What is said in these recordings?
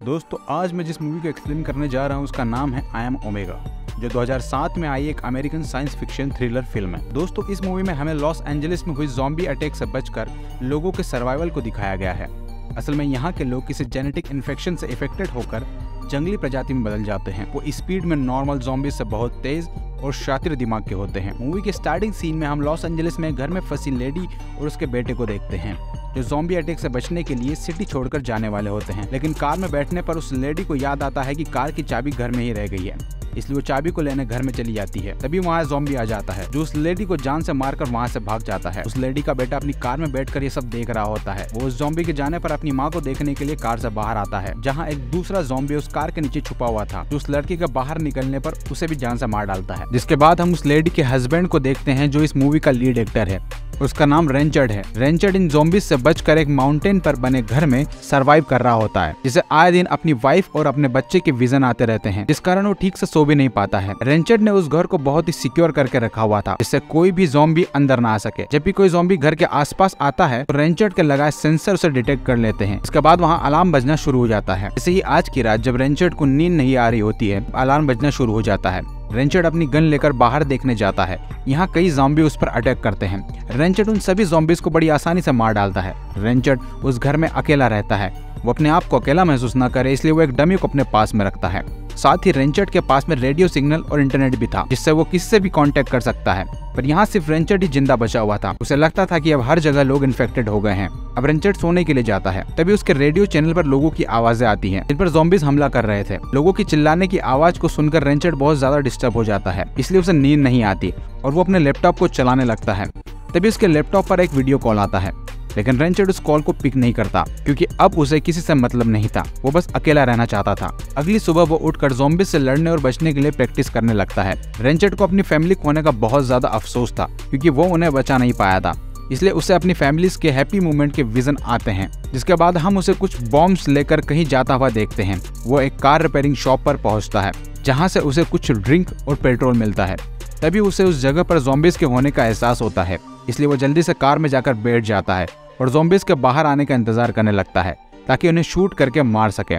दोस्तों आज मैं जिस मूवी को एक्सप्लेन करने जा रहा हूँ उसका नाम है आई एम ओमेगा, जो 2007 में आई एक American science fiction thriller film है। दोस्तों इस मूवी में हमें लॉस एंजलिस में हुई ज़ॉम्बी अटैक से बचकर लोगों के सर्वाइवल को दिखाया गया है। असल में यहाँ के लोग किसी जेनेटिक इन्फेक्शन से इफेक्टेड होकर जंगली प्रजाति में बदल जाते हैं। वो स्पीड में नॉर्मल ज़ॉम्बी से बहुत तेज और शातिर दिमाग के होते हैं। मूवी के स्टार्टिंग सीन में हम लॉस एंजलिस में घर में फंसी लेडी और उसके बेटे को देखते हैं, जो ज़ॉम्बी अटैक से बचने के लिए सिटी छोड़कर जाने वाले होते हैं। लेकिन कार में बैठने पर उस लेडी को याद आता है कि कार की चाबी घर में ही रह गई है, इसलिए वो चाबी को लेने घर में चली जाती है। तभी वहाँ ज़ॉम्बी आ जाता है, जो उस लेडी को जान से मारकर वहाँ से भाग जाता है। उस लेडी का बेटा अपनी कार में बैठकर ये सब देख रहा होता है। वो उस ज़ॉम्बी के जाने पर अपनी माँ को देखने के लिए कार से बाहर आता है, जहाँ एक दूसरा ज़ॉम्बी उस कार के नीचे छुपा हुआ था, जो उस लड़की के बाहर निकलने पर उसे भी जान से मार डालता है। जिसके बाद हम उस लेडी के हस्बैंड को देखते हैं, जो इस मूवी का लीड एक्टर है। उसका नाम रेंचर्ड है। रेंचर्ड इन ज़ॉम्बीज से बचकर एक माउंटेन पर बने घर में सरवाइव कर रहा होता है, जिसे आए दिन अपनी वाइफ और अपने बच्चे के विजन आते रहते हैं, जिस कारण वो ठीक से सो भी नहीं पाता है। रेंचर्ड ने उस घर को बहुत ही सिक्योर करके रखा हुआ था, जिससे कोई भी ज़ॉम्बी अंदर ना आ सके। जब भी कोई ज़ॉम्बी घर के आसपास आता है तो रेंचर्ड के लगाए सेंसर उसे डिटेक्ट कर लेते हैं। इसके बाद वहाँ अलार्म बजना शुरू हो जाता है। जैसे ही आज की रात जब रेंचर्ड को नींद नहीं आ रही होती है, अलार्म बजना शुरू हो जाता है। रेंचर्ड अपनी गन लेकर बाहर देखने जाता है। यहाँ कई ज़ॉम्बी उस पर अटैक करते हैं। रेंचर्ड उन सभी ज़ॉम्बीज को बड़ी आसानी से मार डालता है। रेंचर्ड उस घर में अकेला रहता है। वो अपने आप को अकेला महसूस न करे, इसलिए वो एक डमी को अपने पास में रखता है। साथ ही रेंचर्ड के पास में रेडियो सिग्नल और इंटरनेट भी था, जिससे वो किससे भी कांटेक्ट कर सकता है। पर यहाँ सिर्फ रेंचर्ड ही जिंदा बचा हुआ था। उसे लगता था कि अब हर जगह लोग इन्फेक्टेड हो गए हैं। अब रेंचर्ड सोने के लिए जाता है, तभी उसके रेडियो चैनल पर लोगों की आवाजें आती हैं, जिन पर ज़ॉम्बीज हमला कर रहे थे। लोगों की चिल्लाने की आवाज को सुनकर रेंचर्ड बहुत ज्यादा डिस्टर्ब हो जाता है, इसलिए उसे नींद नहीं आती और वो अपने लैपटॉप को चलाने लगता है। तभी उसके लैपटॉप पर एक वीडियो कॉल आता है, लेकिन रेंचर्ड उस कॉल को पिक नहीं करता, क्योंकि अब उसे किसी से मतलब नहीं था। वो बस अकेला रहना चाहता था। अगली सुबह वो उठकर ज़ॉम्बीज से लड़ने और बचने के लिए प्रैक्टिस करने लगता है। रेंचर्ड को अपनी फैमिली खोने का बहुत ज्यादा अफसोस था, क्योंकि वो उन्हें बचा नहीं पाया था, इसलिए उसे अपनी फैमिलीज के हैप्पी मोमेंट के विजन आते हैं। जिसके बाद हम उसे कुछ बॉम्ब्स लेकर कहीं जाता हुआ देखते हैं। वो एक कार रिपेयरिंग शॉप पर पहुंचता है, जहां से उसे कुछ ड्रिंक और पेट्रोल मिलता है। तभी उसे उस जगह पर ज़ॉम्बीज के होने का एहसास होता है, इसलिए वो जल्दी से कार में जाकर बैठ जाता है और ज़ॉम्बीज के बाहर आने का इंतजार करने लगता है, ताकि उन्हें शूट करके मार सके।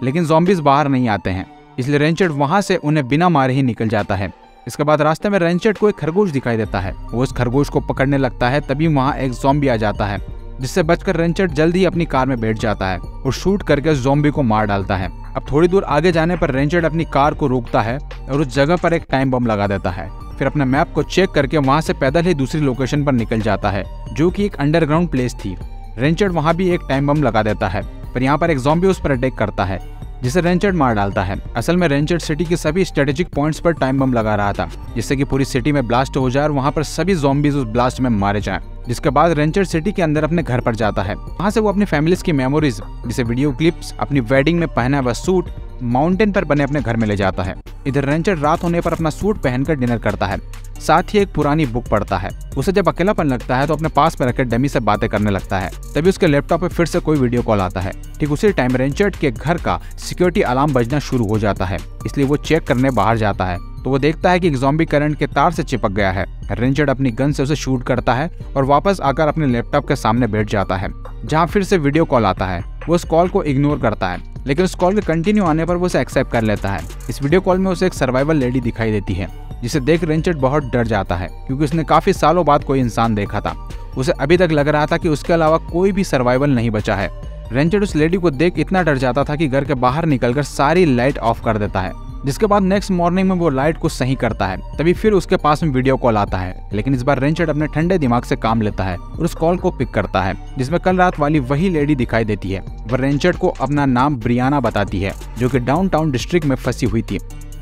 लेकिन ज़ॉम्बीज बाहर नहीं आते हैं, इसलिए रेंचर्ड वहां से उन्हें बिना मारे ही निकल जाता है। इसके बाद रास्ते में रेंचर्ड को एक खरगोश दिखाई देता है। वो उस खरगोश को पकड़ने लगता है, तभी वहाँ एक ज़ॉम्बी आ जाता है, जिससे बचकर रेंचर्ड जल्द ही अपनी कार में बैठ जाता है और शूट करके ज़ॉम्बी को मार डालता है। अब थोड़ी दूर आगे जाने पर रेंचर्ड अपनी कार को रोकता है और उस जगह पर एक टाइम बम लगा देता है। फिर अपने मैप को चेक करके वहाँ से पैदल ही दूसरी लोकेशन पर निकल जाता है, जो कि एक अंडरग्राउंड प्लेस थी। रेंचर्ड वहाँ भी एक टाइम बम लगा देता है, पर यहाँ पर एक ज़ॉम्बी उस पर अटैक करता है, जिसे रेंचर्ड मार डालता है। असल में रेंचर्ड सिटी के सभी स्ट्रेटेजिक पॉइंट्स पर टाइम बम लगा रहा था, जिससे कि पूरी सिटी में ब्लास्ट हो जाए और वहाँ पर सभी ज़ॉम्बीज उस ब्लास्ट में मारे जाएं। जिसके बाद रेंचर्ड सिटी के अंदर अपने घर पर जाता है। वहाँ से वो अपनी फैमिलीज की मेमोरीज, जैसे वीडियो क्लिप्स, अपनी वेडिंग में पहना हुआ सूट माउंटेन पर बने अपने घर में ले जाता है। इधर रेंचर्ड रात होने पर अपना सूट पहनकर डिनर करता है, साथ ही एक पुरानी बुक पढ़ता है। उसे जब अकेलापन लगता है तो अपने पास में रखे डमी से बातें करने लगता है। तभी उसके लैपटॉप पे फिर से कोई वीडियो कॉल आता है। ठीक उसी टाइम रेंचर्ड के घर का सिक्योरिटी अलार्म बजना शुरू हो जाता है, इसलिए वो चेक करने बाहर जाता है तो वो देखता है कि एक ज़ॉम्बी करंट के तार से चिपक गया है। रेंचर्ड अपनी गन से उसे शूट करता है और वापस आकर अपने लैपटॉप के सामने बैठ जाता है, जहाँ फिर से वीडियो कॉल आता है। वो उस कॉल को इग्नोर करता है, लेकिन उस कॉल के कंटिन्यू आने पर वो उसे एक्सेप्ट कर लेता है। इस वीडियो कॉल में उसे एक सर्वाइवल लेडी दिखाई देती है, जिसे देख रेंचर्ड बहुत डर जाता है, क्योंकि उसने काफी सालों बाद कोई इंसान देखा था। उसे अभी तक लग रहा था कि उसके अलावा कोई भी सर्वाइवल नहीं बचा है। रेंचर्ड उस लेडी को देख इतना डर जाता था कि घर के बाहर निकलकर सारी लाइट ऑफ कर देता है। जिसके बाद नेक्स्ट मॉर्निंग में वो लाइट को सही करता है। तभी फिर उसके पास में वीडियो कॉल आता है, लेकिन इस बार रेंचर्ड अपने ठंडे दिमाग से काम लेता है और उस कॉल को पिक करता है, जिसमें कल रात वाली वही लेडी दिखाई देती है। वह रेंचर्ड को अपना नाम ब्रियाना बताती है, जो कि डाउनटाउन डिस्ट्रिक्ट में फंसी हुई थी।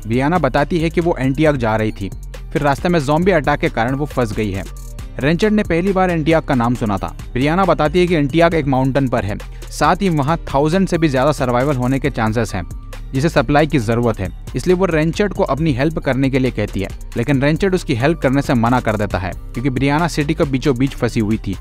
ब्रियाना बताती है कि वो एंटियाक जा रही थी, फिर रास्ते में ज़ॉम्बी अटैक के कारण वो फंस गई है। रेंचर्ड ने पहली बार एंटियाक का नाम सुना था। ब्रियाना बताती है कि एंटियाक एक माउंटेन पर है, साथ ही वहाँ 1000 से भी ज्यादा सर्वाइवल होने के चांसेस हैं, जिसे सप्लाई की जरूरत है। इसलिए वो रेंचर्ड को अपनी हेल्प करने के लिए कहती है, लेकिन रेंचर्ड उसकी हेल्प करने से मना कर देता है, क्योंकि ब्रियाना सिटी के बीचों बीच फंसी हुई थी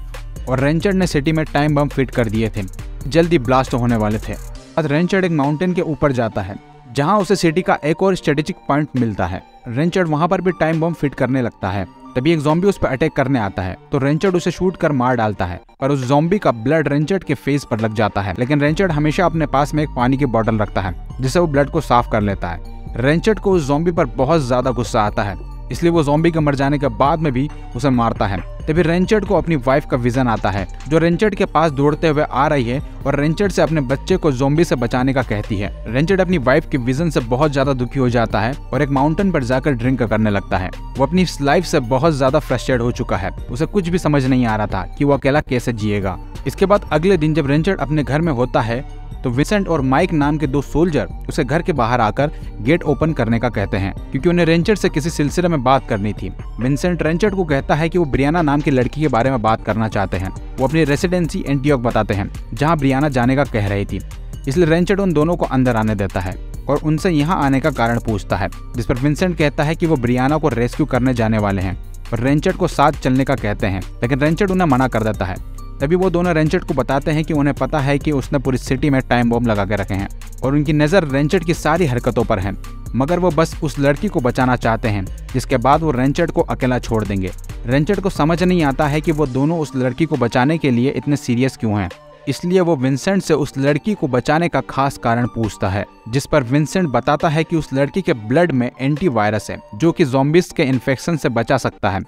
और रेंचर्ड ने सिटी में टाइम बम फिट कर दिए थे, जल्दी ब्लास्ट होने वाले थे। बाद रेंचर्ड एक माउंटेन के ऊपर जाता है, जहां उसे सिटी का एक और स्ट्रेटेजिक पॉइंट मिलता है। रेंचर्ड वहां पर भी टाइम बम फिट करने लगता है। तभी एक ज़ॉम्बी उस पर अटैक करने आता है तो रेंचर्ड उसे शूट कर मार डालता है, पर उस ज़ॉम्बी का ब्लड रेंचर्ड के फेस पर लग जाता है। लेकिन रेंचर्ड हमेशा अपने पास में एक पानी की बोतल रखता है जिससे वो ब्लड को साफ कर लेता है। रेंचर्ड को उस ज़ॉम्बी पर बहुत ज्यादा गुस्सा आता है, इसलिए वो ज़ॉम्बी के मर जाने के बाद में भी उसे मारता है। तभी रेंचर्ड को अपनी वाइफ का विजन आता है जो रेंचर्ड के पास दौड़ते हुए आ रही है और रेंचर्ड से अपने बच्चे को ज़ॉम्बी से बचाने का कहती है। रेंचर्ड अपनी वाइफ के विजन से बहुत ज्यादा दुखी हो जाता है और एक माउंटेन पर जाकर ड्रिंक करने लगता है। वो अपनी लाइफ से बहुत ज्यादा फ्रस्ट्रेट हो चुका है। उसे कुछ भी समझ नहीं आ रहा था कि वो अकेला कैसे जिएगा। इसके बाद अगले दिन जब रेंचर्ड अपने घर में होता है तो विंसेंट और माइक नाम के दो सोल्जर उसे घर के बाहर आकर गेट ओपन करने का कहते हैं क्योंकि उन्हें रेंचर्ड से किसी सिलसिले में बात करनी थी। विंसेंट रेंचर्ड को कहता है कि वो ब्रियाना नाम की लड़की के बारे में बात करना चाहते हैं। वो अपनी रेसिडेंसी एंटियोक बताते हैं जहां ब्रियाना जाने का कह रही थी, इसलिए रेंचर्ड उन दोनों को अंदर आने देता है और उनसे यहाँ आने का कारण पूछता है, जिस पर विंसेंट कहता है कि वो ब्रियाना को रेस्क्यू करने जाने वाले हैं और रेंचर्ड को साथ चलने का कहते हैं, लेकिन रेंचर्ड उन्हें मना कर देता है। तभी वो दोनों रेंचर्ड को बताते हैं कि उन्हें पता है कि उसने पूरी सिटी में टाइम बम लगा के रखे हैं और उनकी नज़र रेंचर्ड की सारी हरकतों पर है, मगर वो बस उस लड़की को बचाना चाहते हैं, जिसके बाद वो रेंचर्ड को अकेला छोड़ देंगे। रेंचर्ड को समझ नहीं आता है कि वो दोनों उस लड़की को बचाने के लिए इतने सीरियस क्यों हैं, इसलिए वो विंसेंट से उस लड़की को बचाने का खास कारण पूछता है, जिस पर विंसेंट बताता है कि उस लड़की के ब्लड में एंटीवायरस है जो कि ज़ॉम्बीज़ के इन्फेक्शन से बचा सकता है।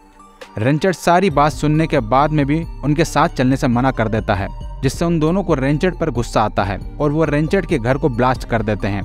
रेंचर्ड सारी बात सुनने के बाद में भी उनके साथ चलने से मना कर देता है, जिससे उन दोनों को रेंचर्ड पर गुस्सा आता है और वो रेंचर्ड के घर को ब्लास्ट कर देते हैं।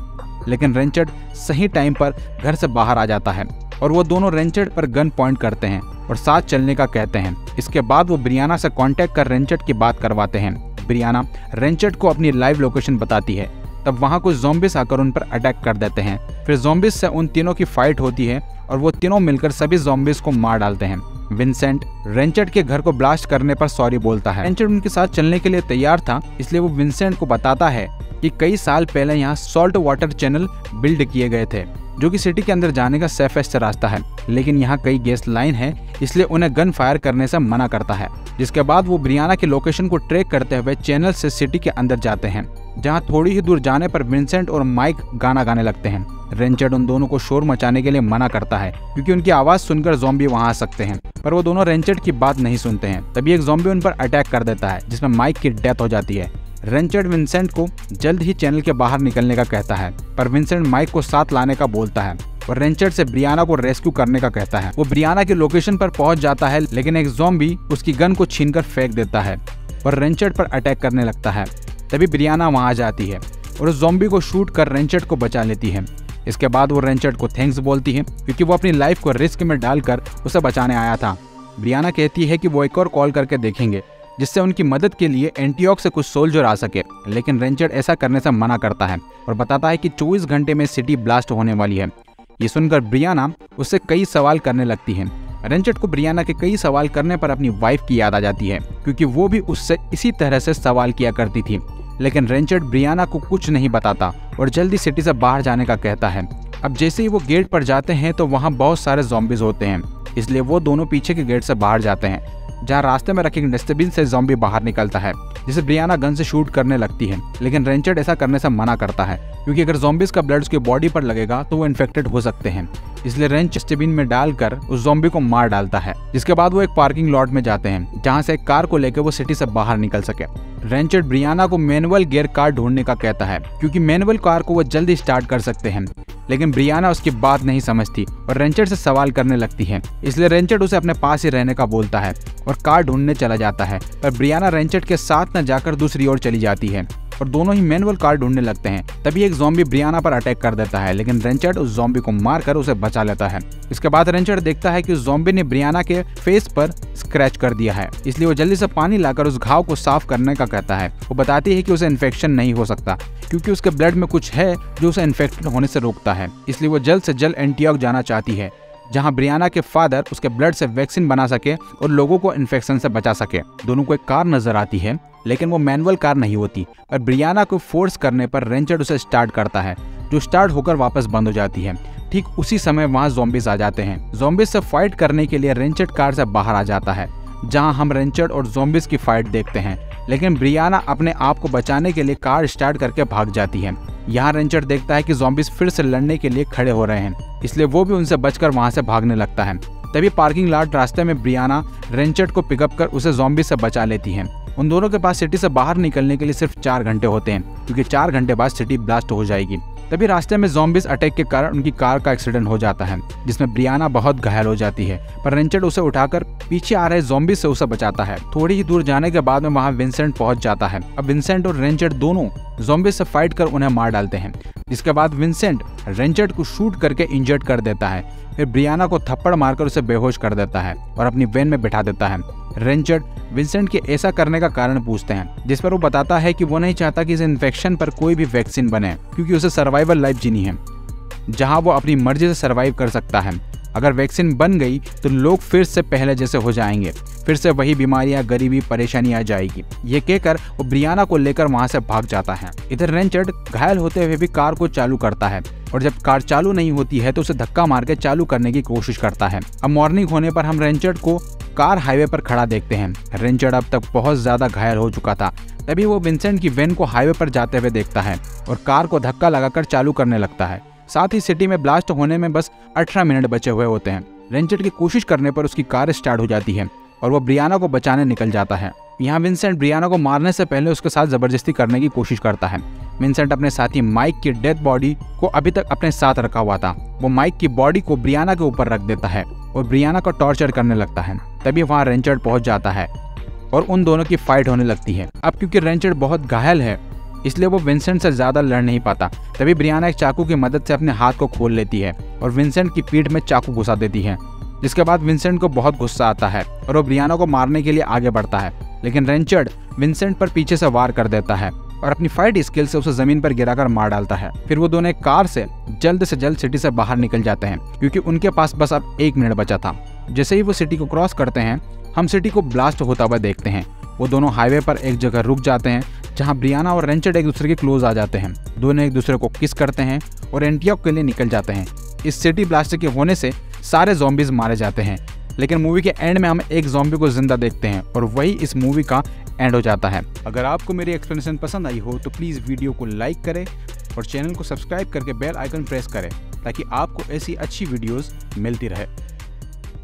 लेकिन रेंचर्ड सही टाइम पर घर से बाहर आ जाता है और वो दोनों रेंचर्ड पर गन पॉइंट करते हैं और साथ चलने का कहते हैं। इसके बाद वो ब्रियाना से कांटेक्ट कर रेंचर्ड की बात करवाते हैं। ब्रियाना रेंचर्ड को अपनी लाइव लोकेशन बताती है। तब वहाँ कुछ ज़ॉम्बीज़ आकर उन पर अटैक कर देते हैं। फिर ज़ॉम्बीज़ से उन तीनों की फाइट होती है और वो तीनों मिलकर सभी ज़ॉम्बीज़ को मार डालते हैं। विंसेंट रेंचर्ड के घर को ब्लास्ट करने पर सॉरी बोलता है। रेंचर्ड उनके साथ चलने के लिए तैयार था, इसलिए वो विंसेंट को बताता है कि कई साल पहले यहाँ सॉल्ट वाटर चैनल बिल्ड किए गए थे जो कि सिटी के अंदर जाने का सेफेस्ट रास्ता है, लेकिन यहाँ कई गैस लाइन है, इसलिए उन्हें गन फायर करने से मना करता है। जिसके बाद वो ब्रियाना की लोकेशन को ट्रैक करते हुए चैनल से सिटी के अंदर जाते हैं, जहाँ थोड़ी ही दूर जाने पर विंसेंट और माइक गाना गाने लगते हैं। रेंचर्ड उन दोनों को शोर मचाने के लिए मना करता है क्योंकि उनकी आवाज सुनकर ज़ॉम्बी वहां आ सकते हैं, पर वो दोनों रेंचर्ड की बात नहीं सुनते हैं। तभी एक ज़ॉम्बी उन पर अटैक कर देता है जिसमें माइक की डेथ हो जाती है। रेंचर्ड विंसेंट को जल्द ही चैनल के बाहर निकलने का कहता है, पर विंसेंट माइक को साथ लाने का बोलता है और रेंचर्ड से ब्रियाना को रेस्क्यू करने का कहता है। वो ब्रियाना की लोकेशन पर पहुंच जाता है, लेकिन एक ज़ॉम्बी उसकी गन को छीनकर फेंक देता है और रेंचर्ड पर अटैक करने लगता है। तभी ब्रियाना वहां आ जाती है और उस ज़ॉम्बी को शूट कर रेंचर्ड को बचा लेती है। इसके बाद वो रेंचर्ड को थैंक्स बोलती है क्योंकि वो अपनी लाइफ को रिस्क में डालकर उसे बचाने आया था। ब्रियाना कहती है कि वो एक और कॉल करके देखेंगे जिससे उनकी मदद के लिए एंटियोक से कुछ सोल्जर आ सके, लेकिन रेंचर्ड ऐसा करने से मना करता है और बताता है कि 24 घंटे में सिटी ब्लास्ट होने वाली है। ये सुनकर ब्रियाना उससे कई सवाल करने लगती है। रेंचर्ड को ब्रियाना के कई सवाल करने पर अपनी वाइफ की याद आ जाती है क्योंकि वो भी उससे इसी तरह से सवाल किया करती थी, लेकिन रेंचर्ड ब्रियाना को कुछ नहीं बताता और जल्दी सिटी से बाहर जाने का कहता है। अब जैसे ही वो गेट पर जाते हैं तो वहाँ बहुत सारे ज़ॉम्बीज़ होते हैं, इसलिए वो दोनों पीछे के गेट से बाहर जाते हैं, जहाँ रास्ते में रखे डस्टबिन से ज़ॉम्बी बाहर निकलता है जिसे ब्रियाना गन से शूट करने लगती है, लेकिन रेंचर्ड ऐसा करने से मना करता है क्योंकि अगर ज़ॉम्बीज़ का ब्लड उसकी बॉडी पर लगेगा तो वो इन्फेक्टेड हो सकते हैं, इसलिए रेंच डस्टबिन में डालकर उस ज़ॉम्बी को मार डालता है। जिसके बाद वो एक पार्किंग लॉट में जाते हैं जहाँ से एक कार को लेकर वो सिटी से बाहर निकल सके। रेंचर्ड ब्रियाना को मैनुअल गियर कार ढूंढने का कहता है क्योंकि मैनुअल कार को वो जल्दी स्टार्ट कर सकते हैं, लेकिन ब्रियाना उसकी बात नहीं समझती और रेंचर्ड से सवाल करने लगती है, इसलिए रेंचर्ड उसे अपने पास ही रहने का बोलता है और कार ढूंढने चला जाता है। पर ब्रियाना रेंचर्ड के साथ न जाकर दूसरी ओर चली जाती है और दोनों ही मैनुअल कार ढूंढने लगते हैं। तभी एक ज़ॉम्बी ब्रियाना पर अटैक कर देता है, लेकिन रेंचर्ड उस ज़ॉम्बी को मारकर उसे बचा लेता है। इसके बाद रेंचर्ड देखता है कि उस ज़ॉम्बी ने ब्रियाना के फेस पर स्क्रैच कर दिया है, इसलिए वो जल्दी से पानी लाकर उस घाव को साफ करने का कहता है। वो बताती है कि उसे इन्फेक्शन नहीं हो सकता क्योंकि उसके ब्लड में कुछ है जो उसे इन्फेक्टेड होने से रोकता है, इसलिए वो जल्द से जल्द एंटियोक जाना चाहती है जहां ब्रियाना के फादर उसके ब्लड से वैक्सीन बना सके और लोगों को इन्फेक्शन से बचा सके। दोनों को एक कार नजर आती है, लेकिन वो मैनुअल कार नहीं होती और ब्रियाना को फोर्स करने पर रेंचर्ड उसे स्टार्ट करता है, जो स्टार्ट होकर वापस बंद हो जाती है। ठीक उसी समय वहां ज़ॉम्बीज़ आ जाते हैं। ज़ॉम्बीज़ से फाइट करने के लिए रेंचर्ड कार से बाहर आ जाता है, जहां हम रेंचर्ड और ज़ॉम्बीज़ की फाइट देखते हैं। लेकिन ब्रियाना अपने आप को बचाने के लिए कार स्टार्ट करके भाग जाती है। यहाँ रेंचर्ड देखता है कि ज़ॉम्बीज फिर से लड़ने के लिए खड़े हो रहे हैं, इसलिए वो भी उनसे बचकर वहाँ से भागने लगता है। तभी पार्किंग लॉट रास्ते में ब्रियाना रेंचर्ड को पिकअप कर उसे ज़ॉम्बी से बचा लेती है। उन दोनों के पास सिटी से बाहर निकलने के लिए सिर्फ 4 घंटे होते हैं, क्योंकि 4 घंटे बाद सिटी ब्लास्ट हो जाएगी। तभी रास्ते में ज़ॉम्बीज अटैक के कारण उनकी कार का एक्सीडेंट हो जाता है, जिसमें ब्रियाना बहुत घायल हो जाती है, पर रेंचर्ड उसे उठाकर पीछे आ रहे ज़ॉम्बीज से उसे बचाता है। थोड़ी ही दूर जाने के बाद में वहाँ विंसेंट पहुंच जाता है। अब विंसेंट और रेंचर्ड दोनों ज़ॉम्बीज से फाइट कर उन्हें मार डालते हैं, जिसके बाद विंसेंट रेंचर्ड को शूट करके इंजर्ड कर देता है। फिर ब्रियाना को थप्पड़ मारकर उसे बेहोश कर देता है और अपनी वैन में बिठा देता है। रेंचर्ड विंसेंट के ऐसा करने का कारण पूछते हैं, जिस पर वो बताता है कि वो नहीं चाहता कि इस इन्फेक्शन पर कोई भी वैक्सीन बने, क्योंकि उसे सर्वाइवल लाइफ जीनी है, जहां वो अपनी मर्जी से सर्वाइव कर सकता है। अगर वैक्सीन बन गई तो लोग फिर से पहले जैसे हो जाएंगे, फिर से वही बीमारियां, गरीबी, परेशानी आ जाएगी। ये कहकर वो ब्रियाना को लेकर वहां से भाग जाता है। इधर रेंचर्ड घायल होते हुए भी कार को चालू करता है, और जब कार चालू नहीं होती है तो उसे धक्का मार के चालू करने की कोशिश करता है। अब मॉर्निंग होने पर हम रेंचर्ड को कार हाईवे पर खड़ा देखते हैं। रेंचर्ड अब तक बहुत ज्यादा घायल हो चुका था। तभी वो विंसेंट की वैन को हाईवे पर जाते हुए देखता है और कार को धक्का लगाकर चालू करने लगता है। साथ ही सिटी में ब्लास्ट होने में बस 18 मिनट बचे हुए होते हैं। रेंचर्ड की कोशिश करने पर उसकी कार स्टार्ट हो जाती है और वो ब्रियाना को बचाने निकल जाता है। यहाँ विंसेंट ब्रियाना को मारने से पहले उसके साथ जबरदस्ती करने की कोशिश करता है। विंसेंट अपने साथी माइक की डेड बॉडी को अभी तक अपने साथ रखा हुआ था। वो माइक की बॉडी को ब्रियाना के ऊपर रख देता है और ब्रियाना को टॉर्चर करने लगता है। तभी वहाँ रेंचर्ड पहुंच जाता है और उन दोनों की फाइट होने लगती है। अब क्योंकि रेंचर्ड बहुत घायल है, इसलिए वो विंसेंट से ज्यादा लड़ नहीं पाता। तभी ब्रियाना एक चाकू की मदद से अपने हाथ को खोल लेती है और विंसेंट की पीठ में चाकू घुसा देती है, जिसके बाद विंसेंट को बहुत गुस्सा आता है और वो ब्रियाना को मारने के लिए आगे बढ़ता है। लेकिन रेंचर्ड विंसेंट पर पीछे से वार कर देता है और अपनी फाइट स्किल से उसे जमीन पर गिराकर मार डालता है। फिर वो दोनों एक कार से जल्द सिटी से बाहर निकल जाते हैं, क्योंकि उनके पास बस अब 1 मिनट बचा था। जैसे ही वो सिटी को क्रॉस करते हैं, हम सिटी को ब्लास्ट होता हुआ देखते हैं। वो दोनों हाईवे पर एक जगह रुक जाते हैं, जहां ब्रियाना और रेंचर्ड एक दूसरे के क्लोज आ जाते हैं। दोनों एक दूसरे को किस करते हैं और एंटियोक के लिए निकल जाते हैं। इस सिटी ब्लास्ट के होने से सारे ज़ॉम्बीज मारे जाते हैं, लेकिन मूवी के एंड में हम एक ज़ॉम्बी को जिंदा देखते हैं और वही इस मूवी का एंड हो जाता है। अगर आपको मेरी एक्सप्लेनेशन पसंद आई हो तो प्लीज़ वीडियो को लाइक करें और चैनल को सब्सक्राइब करके बेल आइकन प्रेस करें, ताकि आपको ऐसी अच्छी वीडियोस मिलती रहे।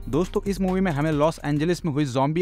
दोस्तों, इस मूवी में हमें लॉस एंजलिस में हुई ज़ॉम्बी